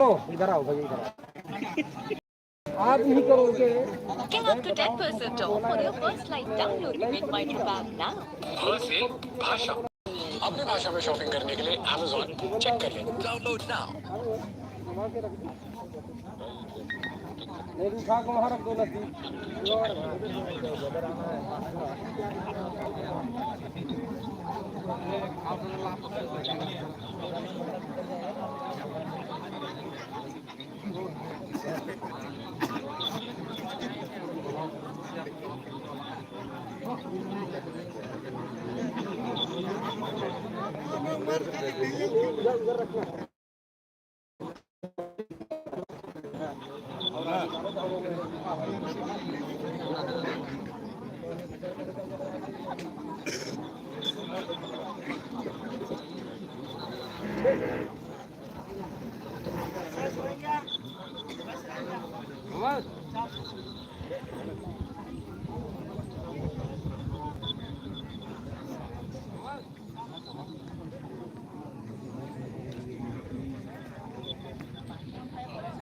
इधर आओ भाई इधर आप ही करोगे Get up to 10% off on your first flight. Download the Big Mindtrip app now. से भाषा अपनी भाषा में शॉपिंग करने के लिए Amazon चेक कर लें. Download now. नहीं उठा को वहाँ रख दो लस्सी